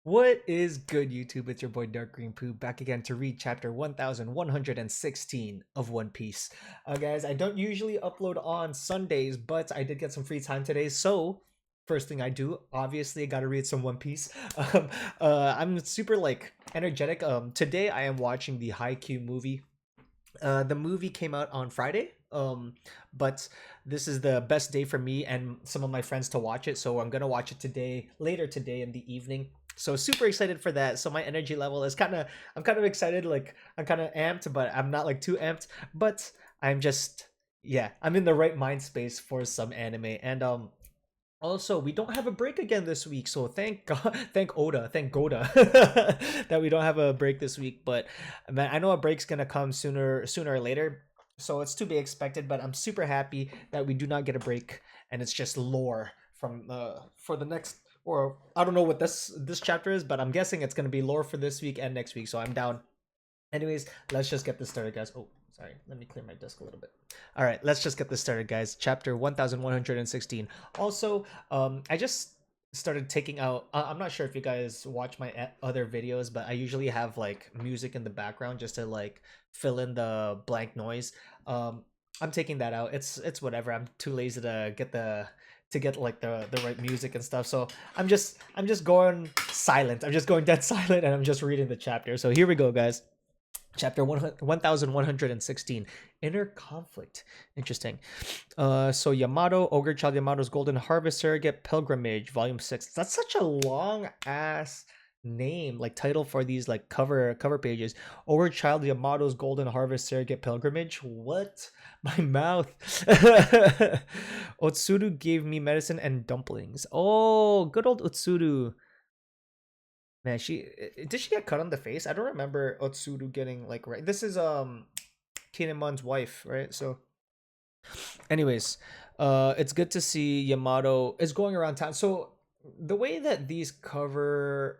What is good, YouTube? It's your boy Dark Green Poo back again to read chapter 1116 of One Piece. Guys, I don't usually upload on Sundays, but I did get some free time today, so first thing I do, obviously, I gotta read some One Piece. Um, I'm super energetic. Today I am watching the Haikyuu movie. The movie came out on Friday. But this is the best day for me and some of my friends to watch it. So I'm gonna watch it today, later today in the evening. So super excited for that. So my energy level is I'm kind of excited. Like I'm kind of amped, but I'm not like too amped. But I'm just, yeah, I'm in the right mind space for some anime. And also, we don't have a break again this week, so thank God, thank Oda, thank Goda that we don't have a break this week. But man, I know a break's gonna come sooner or later, so it's to be expected. But I'm super happy that we do not get a break, and it's just lore from for the next, or I don't know what this chapter is, but I'm guessing it's gonna be lore for this week and next week. So I'm down. Anyways, let's just get this started, guys. Oh, sorry. Let me clear my desk a little bit. All right, let's just get this started, guys. Chapter 1116. Also, I just started taking out. I'm not sure if you guys watch my other videos, but I usually have like music in the background just to like fill in the blank noise. I'm taking that out. It's whatever. I'm too lazy to get like the right music and stuff. So I'm just going silent. I'm just going dead silent, and I'm just reading the chapter. So here we go, guys. Chapter 1116, Inner Conflict. Interesting. So Yamato, Ogre Child Yamato's Golden Harvest Surrogate Pilgrimage, Volume 6. That's such a long ass name, like title for these like cover pages. Ogre Child Yamato's Golden Harvest Surrogate Pilgrimage. What? My mouth. Otsuru gave me medicine and dumplings. Oh, good old Otsuru. Man, did she get cut on the face? I don't remember Otsuru getting like right. This is Kinemon's wife, right? So, anyways, it's good to see Yamato is going around town. So the way that these cover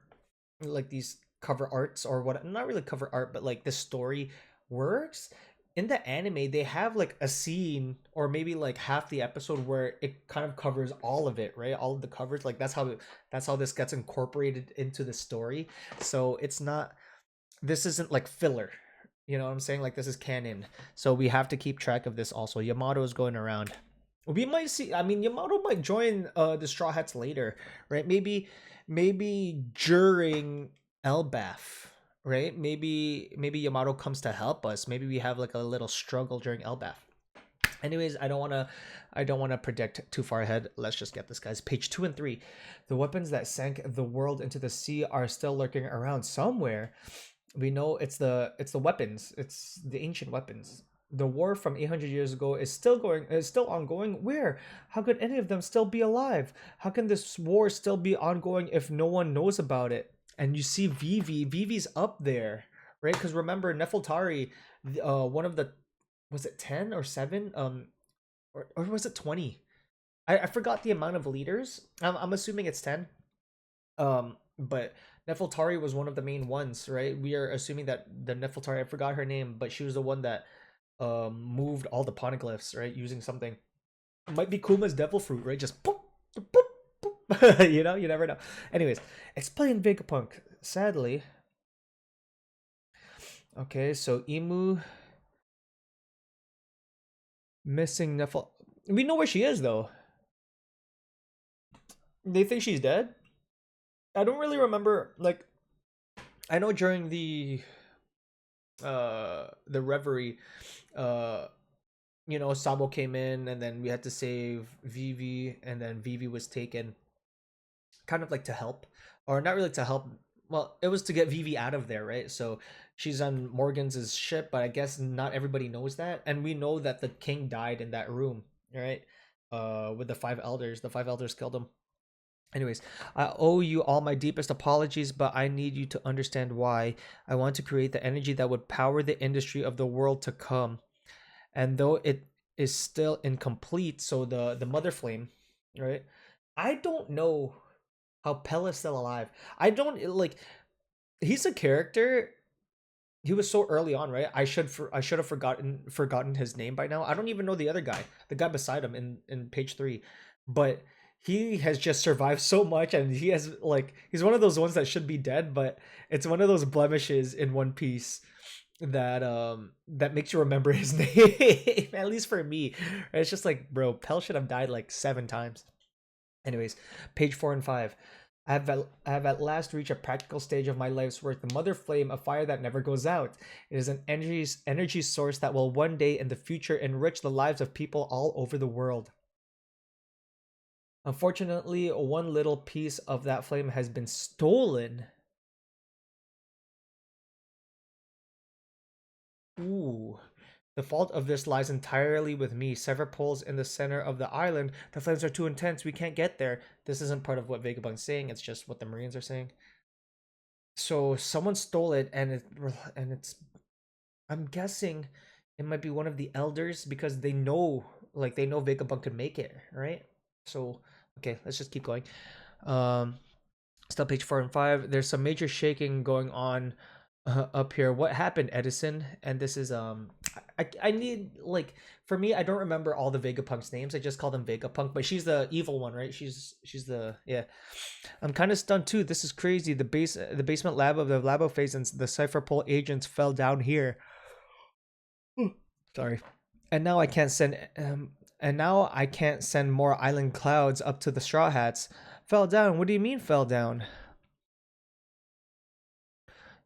arts, or what, not really cover art, but like the story works in the anime, they have like a scene or maybe like half the episode where it kind of covers all of it, right? All of the covers, like that's how this gets incorporated into the story. So it's not, this isn't like filler, you know what I'm saying? Like this is canon, so we have to keep track of this. Also, Yamato is going around. We might see, I mean, Yamato might join the Straw Hats later, right? Maybe during Elbaf, right? Maybe Yamato comes to help us. Maybe we have like a little struggle during Elbaf. Anyways, I don't wanna predict too far ahead. Let's just get this, guys. Page 2 and 3. The weapons that sank the world into the sea are still lurking around somewhere. We know it's the weapons. It's the ancient weapons. The war from 800 years ago is still ongoing. Where? How could any of them still be alive? How can this war still be ongoing if no one knows about it? And you see Vivi's up there, right? Because remember, Nefeltari, one of the, was it 10 or 7? Or was it 20? I forgot the amount of leaders. I'm assuming it's 10. But Nefeltari was one of the main ones, right? We are assuming that the Nefeltari, I forgot her name, but she was the one that moved all the poneglyphs, right? Using something. It might be Kuma's devil fruit, right? Just boop, boop, boop. You know, you never know. Anyways, explain Vegapunk. Sadly. Okay, so Emu missing Nefel. We know where she is though. They think she's dead. I don't really remember, like, I know during the reverie, uh Sabo came in, and then we had to save Vivi, and then Vivi was taken, kind of like to help, or not really to help. Well, it was to get Vivi out of there, right? So she's on Morgan's ship, but I guess not everybody knows that, and we know that the king died in that room, right? With the five elders, the five elders killed him. Anyways, I owe you all my deepest apologies, but I need you to understand why. I want to create the energy that would power the industry of the world to come. And though it is still incomplete, so the mother flame, right? I don't know how Pella's still alive. I don't like, he's a character. He was so early on, right? I should have forgotten his name by now. I don't even know the other guy, the guy beside him in page 3. But he has just survived so much, and he has like he's one of those ones that should be dead, but it's one of those blemishes in One Piece that makes you remember his name. At least for me, it's just like, bro, Pell should have died like 7 times. Anyways, page 4 and 5. I have at last reached a practical stage of my life's work. The mother flame, a fire that never goes out. It is an energy source that will one day in the future enrich the lives of people all over the world. Unfortunately, one little piece of that flame has been stolen. Ooh. The fault of this lies entirely with me. Several poles in the center of the island. The flames are too intense. We can't get there. This isn't part of what Vegabunk's saying. It's just what the Marines are saying. So someone stole it, and it's. I'm guessing it might be one of the elders because they know Vegapunk could make it, right? So okay, let's just keep going. Um, Still page 4 and 5. There's some major shaking going on up here. What happened, Edison? And this is I need like for me, I don't remember all the Vegapunk's names. I just call them Vegapunk, but she's the evil one, right? She's the yeah. I'm kind of stunned too. This is crazy. The basement lab of the Labo phase and the Cipher Pole agents fell down here. Sorry. And now I can't send and now I can't send more island clouds up to the Straw Hats. Fell down. What do you mean fell down?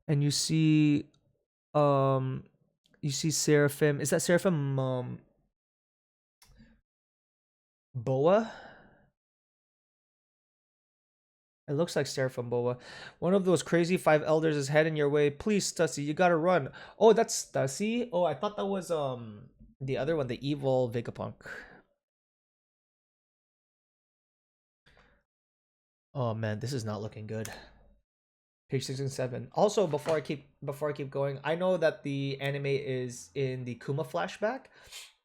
And um you see Seraphim. Is that Seraphim Boa? It looks like Seraphim Boa. One of those crazy five elders is heading your way. Please, Stussy, you gotta run. Oh, that's Stussy? Oh, I thought that was the other one, the evil Vegapunk. Oh man, this is not looking good. Page 6 and 7. Also, before I keep going, I know that the anime is in the Kuma flashback.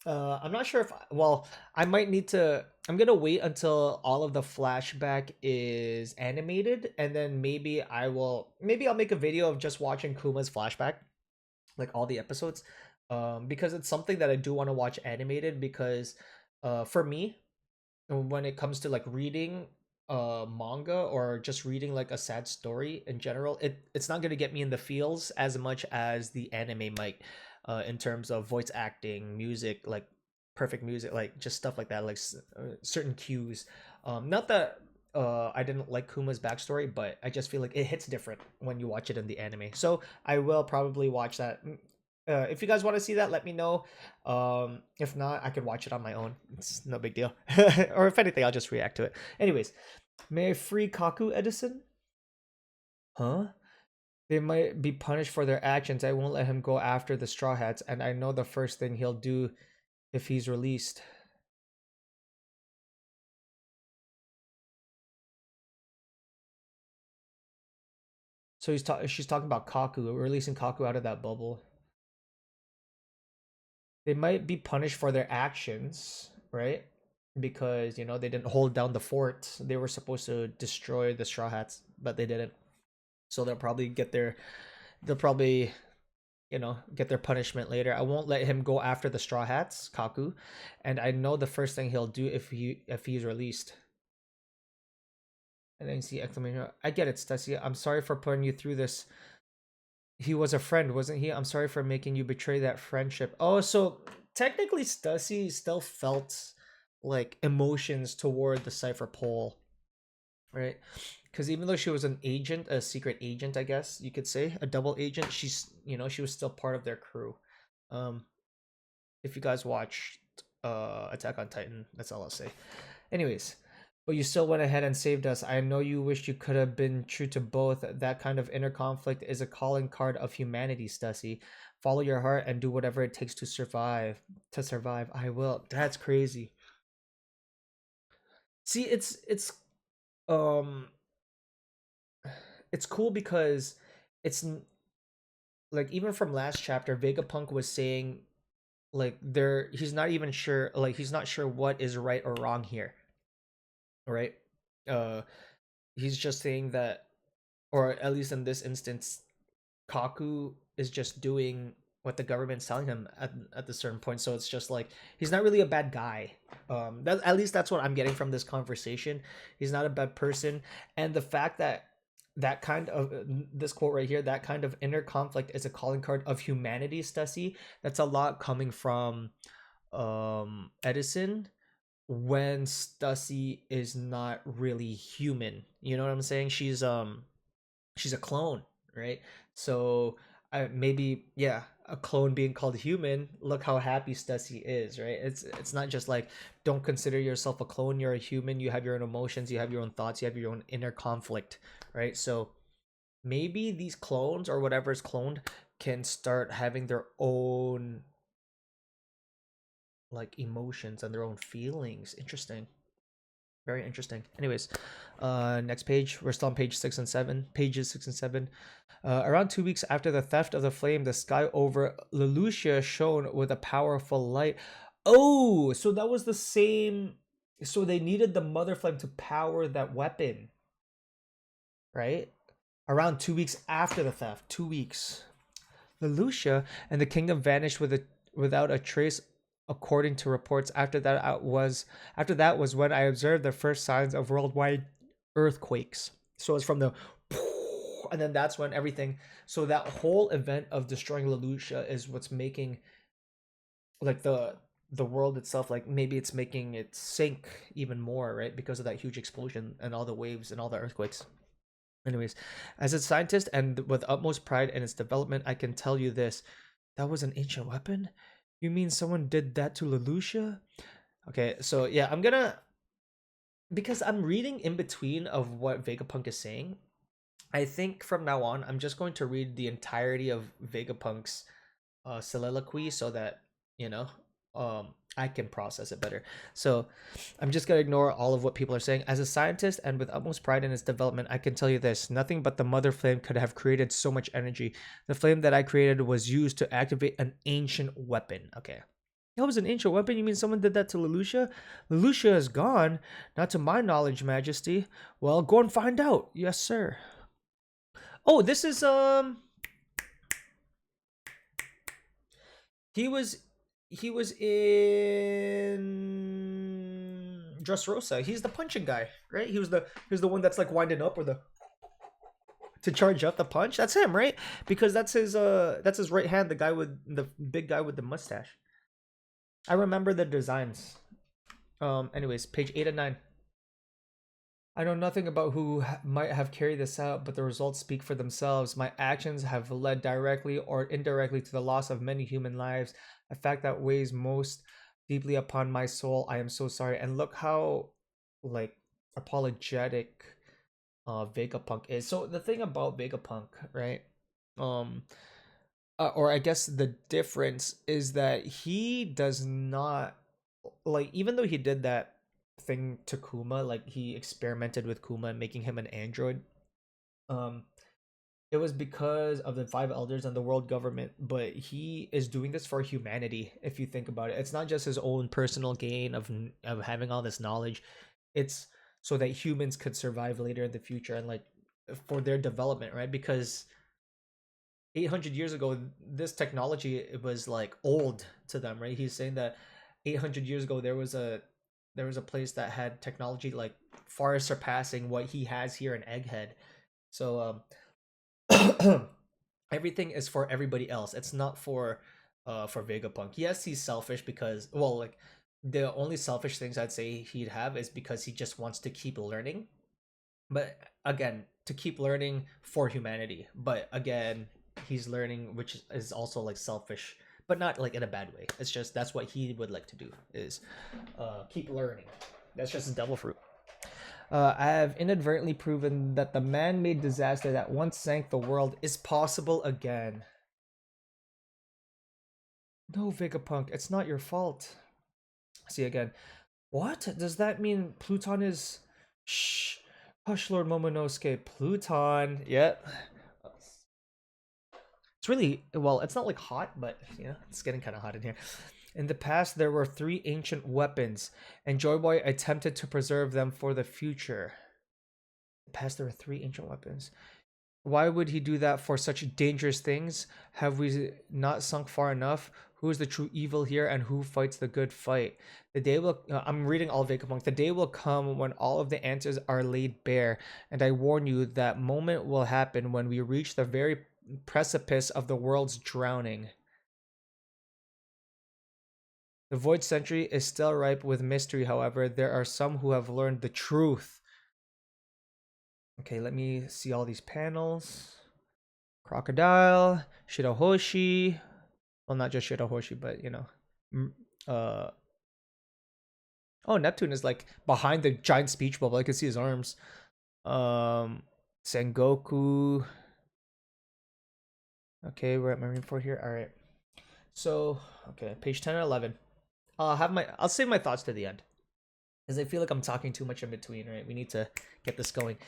I'm not sure if well, I might need to. I'm gonna wait until all of the flashback is animated, and then maybe I'll make a video of just watching Kuma's flashback, like all the episodes, because it's something that I do want to watch animated because, for me, when it comes to like reading manga or just reading like a sad story in general, it's not going to get me in the feels as much as the anime might, in terms of voice acting, music, like perfect music, like just stuff like that, like certain cues. Not that I didn't like Kuma's backstory, but I just feel like it hits different when you watch it in the anime. So I will probably watch that. If you guys want to see that, let me know. If not, I could watch it on my own. It's no big deal. Or if anything, I'll just react to it. Anyways, may I free Kaku, Edison? Huh? They might be punished for their actions. I won't let him go after the Straw Hats, and I know the first thing he'll do if he's released. So she's talking about Kaku, releasing Kaku out of that bubble. They might be punished for their actions, right? Because they didn't hold down the fort. They were supposed to destroy the Straw Hats, but they didn't. So they'll probably get their punishment later. I won't let him go after the Straw Hats, Kaku, and I know the first thing he'll do if he's released. And then you see exclamation. I get it, Stussy. I'm sorry for putting you through this. He was a friend, wasn't he? I'm sorry for making you betray that friendship. Oh, so technically Stussy still felt like emotions toward the Cypher Pole, right? Because even though she was an agent, a secret agent, I guess you could say, a double agent, she was still part of their crew. Um, if you guys watched Attack on Titan, that's all I'll say. Anyways, but you still went ahead and saved us. I know you wished you could have been true to both. That kind of inner conflict is a calling card of humanity, Stussy. Follow your heart and do whatever it takes to survive. To survive, I will. That's crazy. See, um it's cool because like even from last chapter, Vegapunk was saying like he's not even sure, like he's not sure what is right or wrong here, right? Uh, he's just saying that, or at least in this instance, Kaku is just doing. what the government's telling him at the certain point. So it's just like he's not really a bad guy. That at least that's what I'm getting from this conversation. He's not a bad person, and the fact that that kind of this quote right here, that kind of inner conflict is a calling card of humanity, Stussy. That's a lot coming from Edison when Stussy is not really human. You know what I'm saying? She's a clone, right? So maybe yeah, a clone being called human. Look how happy Stussy is, right? It's not just like don't consider yourself a clone. You're a human. You have your own emotions. You have your own thoughts. You have your own inner conflict, right? So maybe these clones or whatever is cloned can start having their own like emotions and their own feelings. Interesting. Very interesting. Anyways, next page. We're still on page 6 and 7. Pages 6 and 7. Around 2 weeks after the theft of the flame, the sky over Lelucia shone with a powerful light. Oh, so that was the same. So they needed the mother flame to power that weapon, right? Around 2 weeks after the theft. 2 weeks. Lelucia and the kingdom vanished without a trace according to reports. After that was when I observed the first signs of worldwide earthquakes. So it's from the and then that's when everything, so that whole event of destroying Lelucia is what's making like the world itself, like maybe it's making it sink even more, right? Because of that huge explosion and all the waves and all the earthquakes. Anyways, as a scientist and with utmost pride in its development, I can tell you this. That was an ancient weapon? You mean someone did that to Lelucia? Okay, so yeah, I'm gonna, because I'm reading in between of what Vegapunk is saying. I think from now on, I'm just going to read the entirety of Vegapunk's soliloquy so that, you know, I can process it better. So I'm just going to ignore all of what people are saying. As a scientist and with utmost pride in its development, I can tell you this. Nothing but the mother flame could have created so much energy. The flame that I created was used to activate an ancient weapon. Okay. That was an ancient weapon? You mean someone did that to Lelucia? Lelucia is gone. Not to my knowledge, Majesty. Well, go and find out. Yes, sir. Oh, this is he was he was in Dressrosa. He's the punching guy, right? He was the one that's like winding up or the to charge up the punch. That's him, right? Because that's his right hand, the guy with the big guy with the mustache. I remember the designs. Anyways, page 8 and 9. I know nothing about who might have carried this out, but the results speak for themselves. My actions have led directly or indirectly to the loss of many human lives, a fact that weighs most deeply upon my soul. I am so sorry. And look how, like, apologetic Vegapunk is. So the thing about Vegapunk, right? Um, or I guess the difference is that he does not, like, even though he did that thing to Kuma, like he experimented with Kuma making him an android. Um, it was because of the five elders and the world government, but he is doing this for humanity. If you think about it, it's not just his own personal gain of having all this knowledge. It's so that humans could survive later in the future and like for their development, right? Because 800 years ago, this technology it was like old to them, right? He's saying that 800 years ago there was a place that had technology like far surpassing what he has here in Egghead. So everything is for everybody else. It's not for Vegapunk. Yes, he's selfish because well, like the only selfish things I'd say he'd have is because he just wants to keep learning. But again, to keep learning for humanity. But again, he's learning which is also like selfish, but not like in a bad way. It's just that's what he would like to do is keep learning. That's just a devil fruit. I have inadvertently proven that the man-made disaster that once sank the world is possible again. No, Vegapunk, it's not your fault. See again. What? Does that mean Pluton is... Shh. Hush, Lord Momonosuke. Pluton. Yep. It's really... Well, it's not like hot, but, you know, it's getting kind of hot in here. In the past, there were 3 ancient weapons, and Joy Boy attempted to preserve them for the future. In the past, there were 3 ancient weapons. Why would he do that for such dangerous things? Have we not sunk far enough? Who is the true evil here, and who fights the good fight? The day will. I'm reading all Vegapunk. The day will come when all of the answers are laid bare, and I warn you that moment will happen when we reach the very precipice of the world's drowning. The Void Century is still ripe with mystery, however. There are some who have learned the truth. Okay, let me see all these panels. Crocodile, Shirahoshi. Well, not just Shirahoshi, but you know. Uh oh, Neptune is like behind the giant speech bubble. I can see his arms. Um Sengoku. Okay, we're at Marineford here. Alright. So, okay, page 10 and 11. I'll save my thoughts to the end. Because I feel like I'm talking too much in between, right? We need to get this going.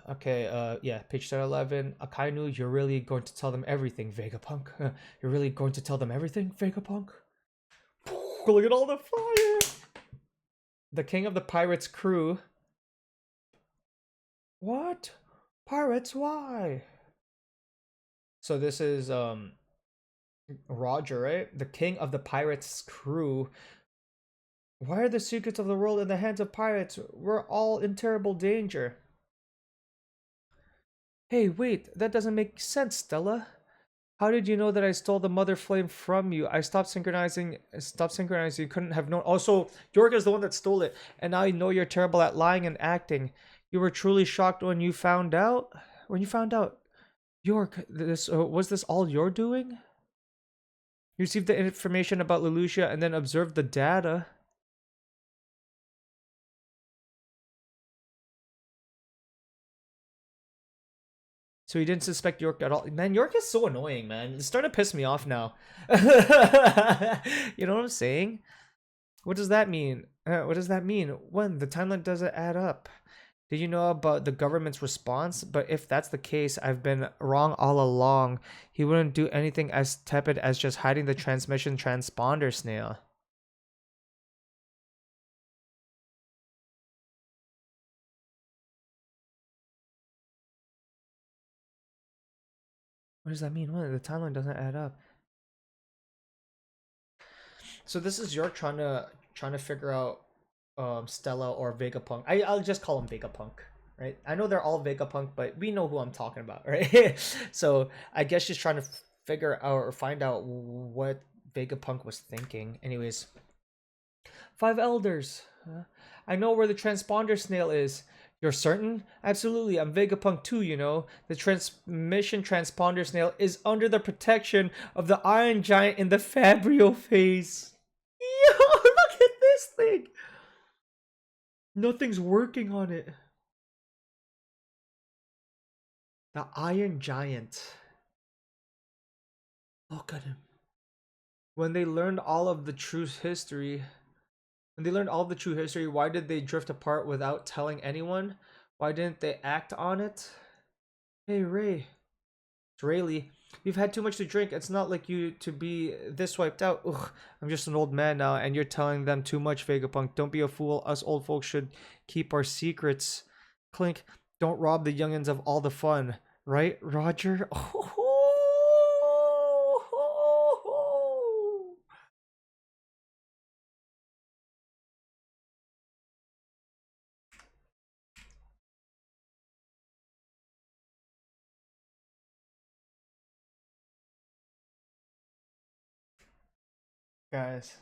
Okay, yeah, page 10, 11. Akainu, you're really going to tell them everything, Vegapunk. You're really going to tell them everything, Vegapunk? Look at all the fire! The king of the pirates' crew. What? Pirates? Why? So this is, Roger, right? The king of the pirates' crew. Why are the secrets of the world in the hands of pirates? We're all in terrible danger. Hey, wait, that doesn't make sense, Stella. How did you know that I stole the mother flame from you? I stopped synchronizing. You couldn't have known. Also, York is the one that stole it, and now you know you're terrible at lying and acting. You were truly shocked when you found out. York, this was this all your doing? You received the information about Lelouch and then observed the data. So he didn't suspect York at all. Man, York is so annoying, man. It's starting to piss me off now. You know what I'm saying? What does that mean? What does that mean? When the timeline doesn't add up. Did you know about the government's response? But if that's the case, I've been wrong all along. He wouldn't do anything as tepid as just hiding the transmission transponder snail. What does that mean? What? The timeline doesn't add up. So this is York trying to figure out Stella or Vegapunk. I'll just call him Vegapunk, right? I know they're all Vegapunk, but we know who I'm talking about, right? So I guess she's trying to figure out or find out what Vegapunk was thinking. Anyways, five elders. I know where the transponder snail is. You're certain? Absolutely. I'm Vegapunk too, you know. The transmission transponder snail is under the protection of the Iron Giant in the Fabrio phase. Yo, look at this thing. Nothing's working on it. The Iron Giant. Look at him. When they learned all of the true history, why did they drift apart without telling anyone? Why didn't they act on it? Hey, Ray. It's Rayleigh. You've had too much to drink. It's not like you to be this wiped out. Ugh, I'm just an old man now, and you're telling them too much, Vegapunk. Don't be a fool. Us old folks should keep our secrets. Clink, don't rob the youngins of all the fun. Right, Roger? Guys.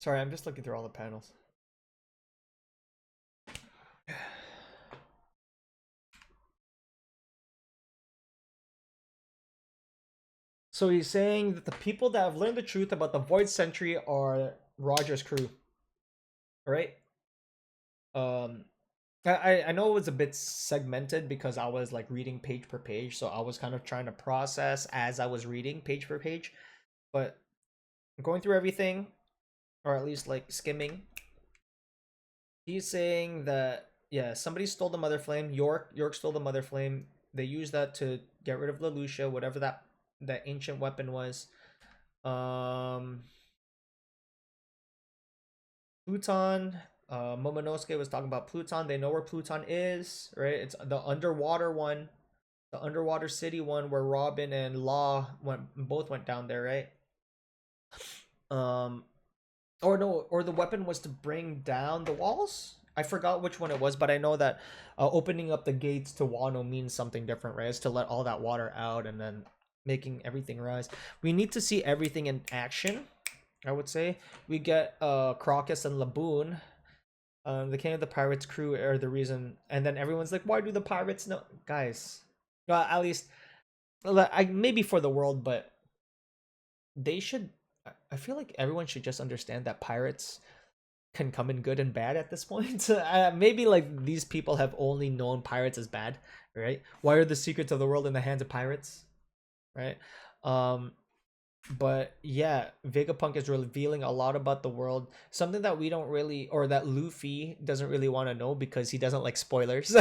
Sorry, I'm just looking through all the panels. So he's saying that the people that have learned the truth about the Void Century are Roger's crew. Right? Um I know it was a bit segmented because I was like reading page per page, so I was kind of trying to process as I was reading page per page. But going through everything, or at least like skimming, he's saying that yeah, somebody stole the Mother Flame. York stole the Mother Flame. They used that to get rid of Lelouch, whatever that ancient weapon was. Um Pluton Momonosuke was talking about Pluton. They know where Pluton is, right? It's the underwater one, the underwater city one where Robin and Law went down there, right? Um, or no, or the weapon was to bring down the walls. I forgot which one it was, but I know that opening up the gates to Wano means something different, right? It's to let all that water out and then making everything rise. We need to see everything in action, I would say. We get Crocus and Laboon. The king of the pirates crew are the reason, and then everyone's like, "Why do the pirates know?" Guys, well, at least, maybe for the world, but they should. I feel like everyone should just understand that pirates can come in good and bad at this point. Maybe like these people have only known pirates as bad, right? Why are the secrets of the world in the hands of pirates, right? Um, but yeah, Vegapunk is revealing a lot about the world, something that we don't really, or that Luffy doesn't really want to know because he doesn't like spoilers.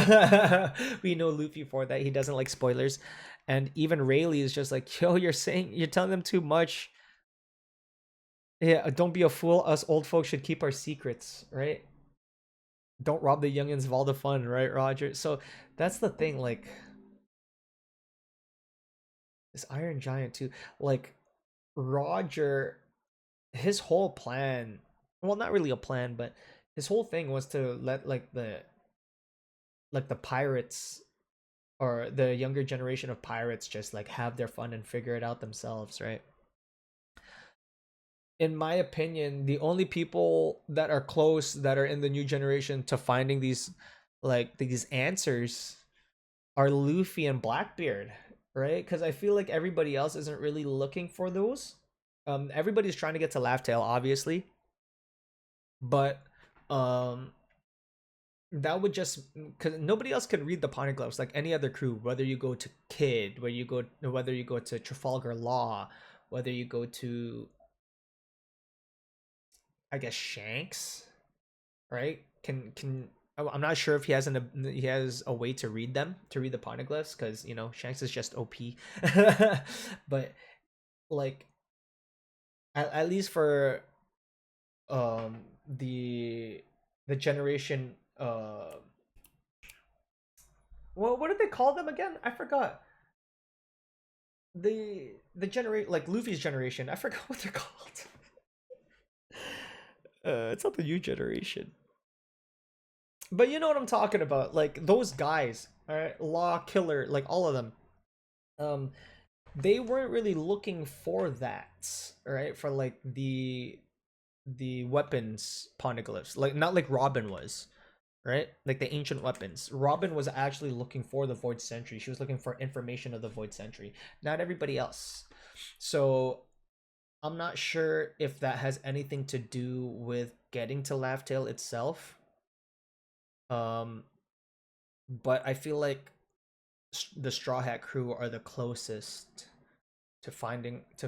We know Luffy for that. He doesn't like spoilers. And even Rayleigh is just like, yo, you're telling them too much. Yeah, don't be a fool. Us old folks should keep our secrets, right? Don't rob the youngins of all the fun, right, Roger? So that's the thing, like this Iron Giant too. Like Roger, his whole plan, well, not really a plan, but his whole thing was to let like the pirates or the younger generation of pirates just like have their fun and figure it out themselves, right? In my opinion, the only people that are close that are in the new generation to finding these answers are Luffy and Blackbeard, right? Because I feel like everybody else isn't really looking for those. Everybody's trying to get to Laugh Tale, obviously, but um, that would just because nobody else can read the Poneglyphs like any other crew. Whether you go to Kid, whether you go to Trafalgar Law, whether you go to I guess Shanks, right? I'm not sure if he has a way to read them to read the Poneglyphs because Shanks is just OP, but like at least for um the the generation well, what did they call them again? I forgot. The generate like Luffy's generation. I forgot what they're called. It's not the new generation. But you know what I'm talking about. Like those guys, all right, Law, Killer, like all of them. Um they weren't really looking for that, right? For like the weapons poneglyphs. Like not like Robin was, right? Like the ancient weapons. Robin was actually looking for the Void Sentry. She was looking for information of the Void Sentry. Not everybody else. So I'm not sure if that has anything to do with getting to Laugh Tale itself. Um, but I feel like the Straw Hat crew are the closest to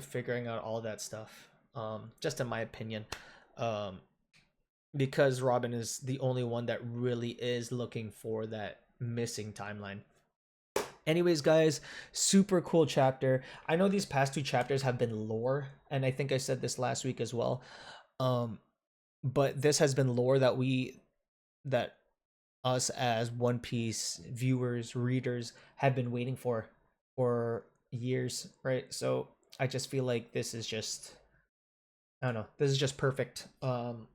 figuring out all that stuff. Just in my opinion. Um, because Robin is the only one that really is looking for that missing timeline. Anyways, guys, super cool chapter. I know these past two chapters have been lore, and I think I said this last week as well. Um, but this has been lore that us as One Piece viewers, readers have been waiting for years, right? So I just feel like this is just I don't know, this is just perfect. I'm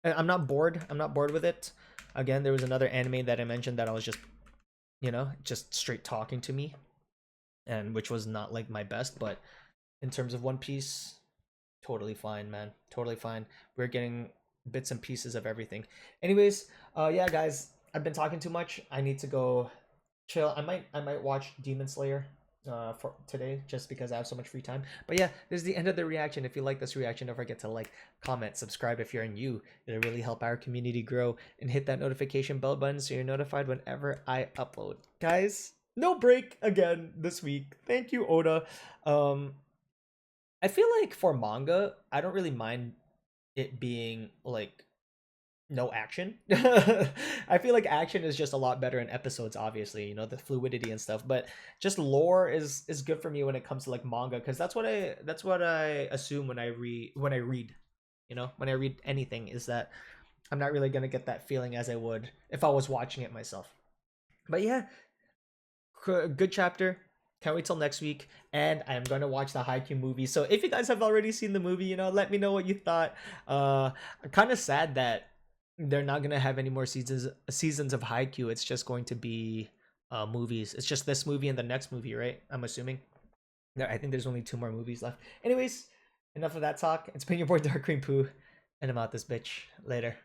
not bored. I'm not bored with it. Again, there was another anime that I mentioned that I was just straight talking to me, and which was not like my best, but in terms of One Piece, totally fine, man. Totally fine. We're getting bits and pieces of everything. Anyways, yeah, guys, I've been talking too much. I need to go chill. I might watch Demon Slayer for today just because I have so much free time. But yeah, this is the end of the reaction. If you like this reaction, don't forget to like, comment, subscribe if you're new. It'll really help our community grow, and hit that notification bell button so you're notified whenever I upload. Guys, no break again this week. Thank you, Oda. Um I feel like for manga, I don't really mind it being like no action. I feel like action is just a lot better in episodes, obviously, the fluidity and stuff, but just lore is good for me when it comes to like manga, because that's what I assume when I read, when I read anything, is that I'm not really gonna get that feeling as I would if I was watching it myself. But yeah, good chapter. Can't wait till next week, and I'm gonna watch the Haikyuu movie. So if you guys have already seen the movie, let me know what you thought. I'm kind of sad that they're not gonna have any more seasons of Haikyuu. It's just going to be movies. It's just this movie and the next movie, right? I'm assuming. No, I think there's only two more movies left. Anyways, enough of that talk. It's been your boy Dark Green Poo, and I'm out this bitch. Later.